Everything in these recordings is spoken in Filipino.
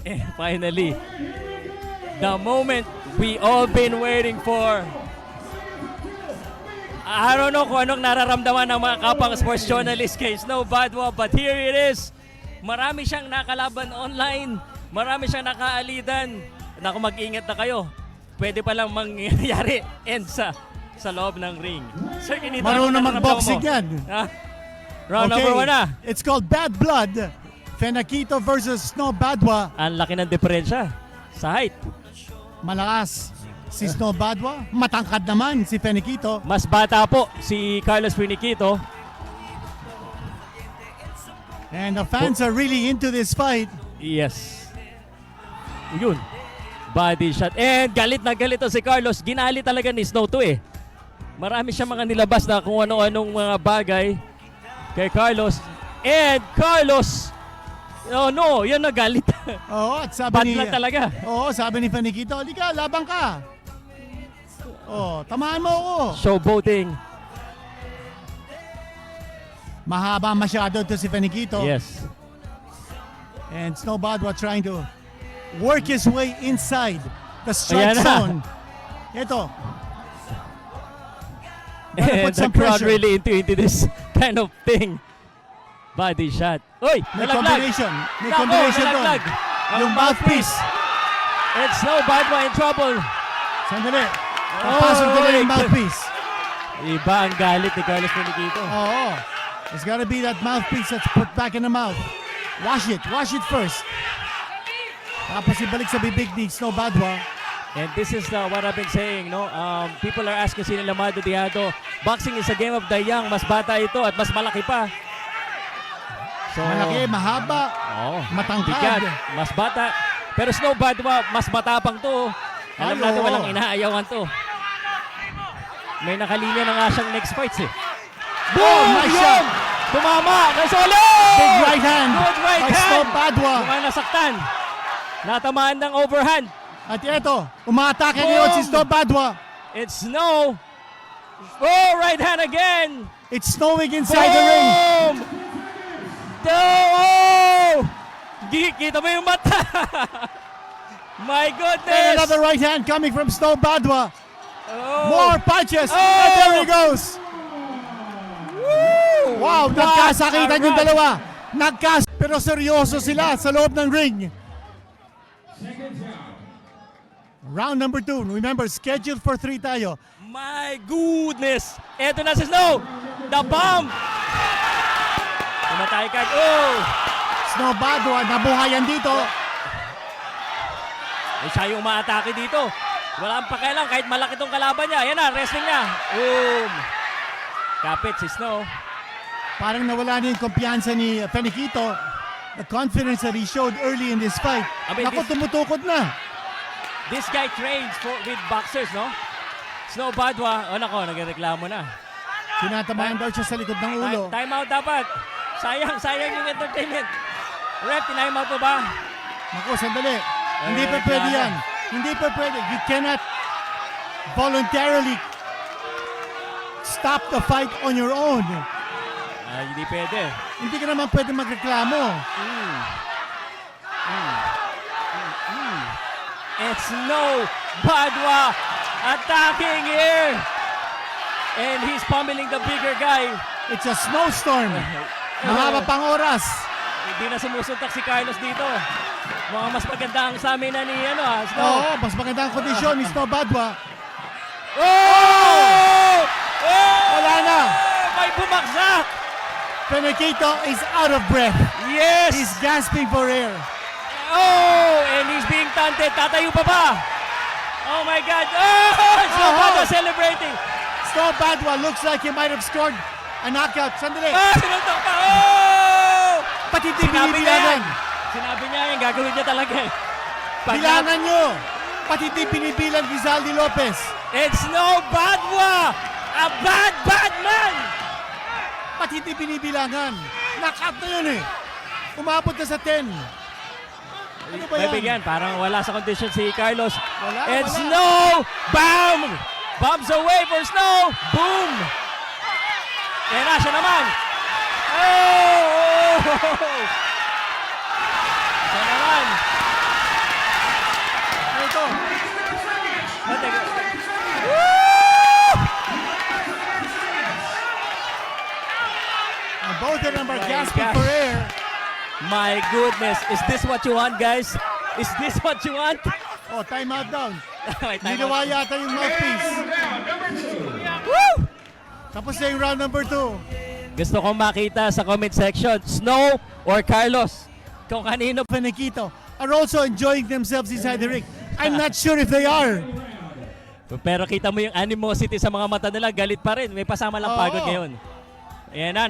And finally, the moment we all been waiting for. I don't know kung anong nararamdaman ng mga kapang sports journalist kay Snow Badwa, but here it is. Marami siyang nakalaban online. Marami siyang nakaalidan. Naku, mag-ingat na kayo. Pwede palang mangyayari end sa loob ng ring. Sir, Kinito, Marunong mag-boxing yan. Ha? Round number 1 na. It's called Bad Blood. Fenakito versus Snow Badwa. Ang laki ng diferensya sa height. Malakas si Snow Badwa. Matangkad naman si Fenakito. Mas bata po si Carlos Finiquito. And the fans are really into this fight. Yes. Yun. Body shot. And galit na galit si Carlos. Ginali talaga ni Snow to eh. Marami siya mga nilabas na kung ano-anong mga bagay kay Carlos. And Carlos, oh no, yan na galit. Oo, at sabi Bad ni... blood talaga. Oo, sabi ni Fenakito, halika, labang ka. Oh, tamaan mo ako. Showboating. Mahaba masyado to si Fenakito. Yes. And Snow Badwa trying to work his way inside the strike Ayan na. zone. Ito. Gotta And put the some crowd pressure. really into this kind of thing. Body shot. Uy, May nalaglag. combination. May Nako, combination doon. nalaglag. Yung mouthpiece. And Snow Badwa in trouble. Sandali. Napasok nila yung Oy. mouthpiece. Iba ang galit ni Carlos Finiquito. Oo. It's gotta be that mouthpiece that's put back in the mouth. Wash it. Wash it first. Tapos ibalik sa bibig ni Snow Badwa. And this is what I've been saying, no? People are asking si Lamado Diado, boxing is a game of the young. Mas bata ito at mas malaki pa. So, Malaki, mahaba, oh, matangkad. bigat, mas bata. Pero Snow Badwa, mas matapang to. Alam Ay, natin oo. walang inaayawan to. May nakalinya na nga siyang next fights eh. Boom! Nice shot! Tumama! Nasolo! Big right hand Good right by hand! Snow Badwa. Kumang nasaktan. Natamaan ng overhand. At ito, umaatake ngayon si Snow Badwa. It's Snow. Oh, right hand again. It's snowing inside the ring. Boom! Oh! Kita mo yung mata. My And goodness. another right hand coming from Snow Badwa. Oh. More punches. Oh! And there he goes. Woo! Wow, What nagkasakitan a yung run. dalawa. Pero seryoso sila sa loob ng ring. Round number 2. Remember, scheduled for 3 tayo. My goodness. Eto na si Snow. The bomb. Tumatay ka. Oh! Snow Badwa, nabuhayan dito. Eh, siya yung umaatake dito. Wala ang pakialam kahit malaki tong kalaban niya. Ayan na, wrestling niya. Boom. Kapit si Snow. Parang nawala na yung kumpiyansa ni Fenakito. The confidence that he showed early in this fight. I mean, Naku, tumutukod na. This guy trains with boxers, no? Snow Badwa. O nako, nagreklamo na. Tinatamaan daw siya sa likod ng ulo. Time out dapat. Sayang yung entertainment. Ref, time out po ba? Naku, sandali. Hindi pa pwede yan. Hindi pa pwede. You cannot voluntarily stop the fight on your own. Hindi pwede. Hindi ka naman pwede magreklamo. It's Snow Badwa attacking here. And he's pummeling the bigger guy. It's a snowstorm. Mahaba pang oras. Hindi na sumusuntak si Carlos dito. Mukhang mas maganda ang sa amin na ni Snow. Oo, mas maganda ang kondisyon ni Snow Badwa. Oh! Oh! Wala na. May bumaksak! Fenakito is out of breath. Yes! He's gasping for air. Oh! And he's being taunted. Tatayo pa ba? Oh my God! Oh! Snow Badwa celebrating! Snow Badwa looks like he might have scored a knockout. Sandali. Sinuntok pa! Oh! Pati di Sinabi niya yan. binibilangan. Sinabi niya yan. Gagawin niya talaga eh. Pag- Bilangan nyo. Pati di binibilang Rizaldi Lopez. It's Snow Badwa! A bad man! Pati di binibilangan. Knockout na yun eh. Umabot na sa 10. Ano ba yan? Bibigyan, parang wala sa condition si Carlos. Wala, And wala. Snow! Bam! Bombs away for Snow! Boom! Yan na, siya naman! Oh! Siya naman! ito. And both of them are My gasping gosh. for air. My goodness. Is this what you want, guys? Is this what you want? Oh, timeout down. May time Ginawa out. yata yung mouthpiece. Woo! Tapos na yung round number 2. Gusto kong makita sa comment section, Snow or Carlos, kung kanino. Finiquito are also enjoying themselves inside the ring. I'm not sure if they are. Pero kita mo yung animosity sa mga mata nila, galit pa rin. May pasama lang Oo. pagod ngayon. Ayan na,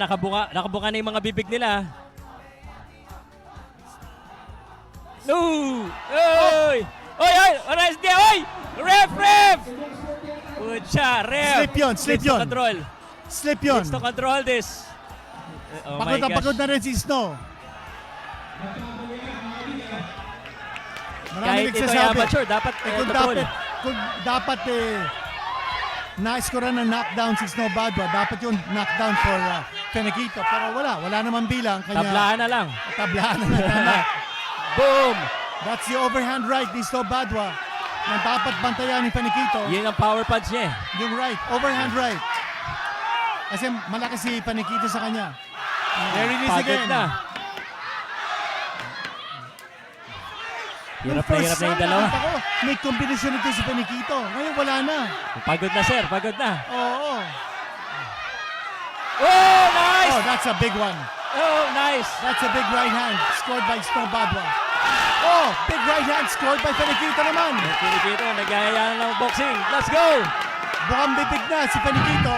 nakabuka na yung mga bibig nila. No! Oy! Oy! Oy! Oras di! Oy! Ref! Ref! Pucha! Ref! Slip yun, slip Needs to yun. control. Slip yun. Needs to control this. Oh my Pagod na gosh. pagod na rin si Snow. Maraming Kahit ito ay nagsasabi. amateur, dapat Kung dapat na-score ng knockdown si Snow Badwa, dapat yung knockdown for Finiquito. Pero wala naman bilang. Kanya, Tablahan na lang. Tablahan na tama. Boom! That's the overhand right ni Snow Badwa na dapat bantayan ni Finiquito. Yun ang power punch niya eh. Yung right, overhand right. Kasi malaki si Finiquito sa kanya. There it is Pagod again. na. Hirap na First yung round, dalawa. nakita ko, may kombinasyon ito si Finiquito. Ngayon wala na. Pagod na sir, pagod na. Oo. Oh, nice! Oh, that's a big one. Oh, nice! That's a big right hand scored by Snow Badwa. Oh, big right hand scored by Finiquito naman. Yung Pilipino, nagayayaan ng boxing. Let's go! Bukang bibig na si Finiquito.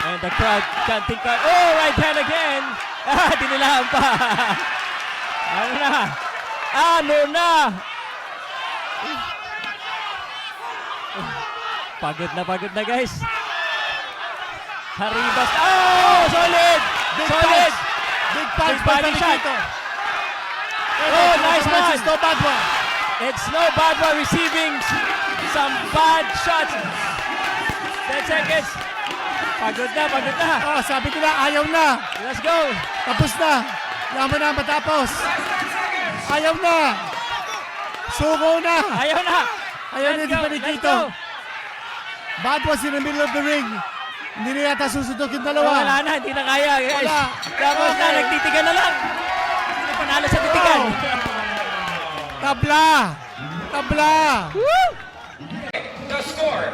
And the crowd chanting, oh, right hand again! Ah, dinilaan pa! Ano na? Ano na? Pagod na guys. Haribas. Oh, solid! Big Solid! punch. Big punch Big by body shot. Finiquito. Oh, nice one. one. Snow Badwa. It's Snow Badwa receiving some bad shots. 10 seconds. Pagod na. Oh, sabi ko na, ayaw na. Let's go. Tapos na. Yaman na matapos. Ayaw na. Suko na. Ayaw na. Ayaw na Let's si go, Finiquito. let's go. Badwas in the middle of the ring. Hindi na yata susundok yung Oh, dalawa. wala na, hindi na kaya guys. Wala. Tapos na, Okay. nagtitigan na lang. Hindi na panalo sa titigan. Oh. Tabla. Tabla. The score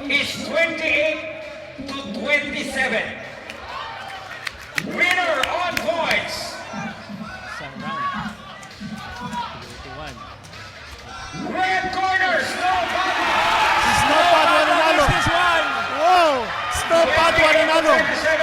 is 28 to 27. Winner on points. Isang round. 21. Red corner, Snow Badwa. Si Snow Badwa nanalo. This one. Wow. Snow Badwa nanalo. 27.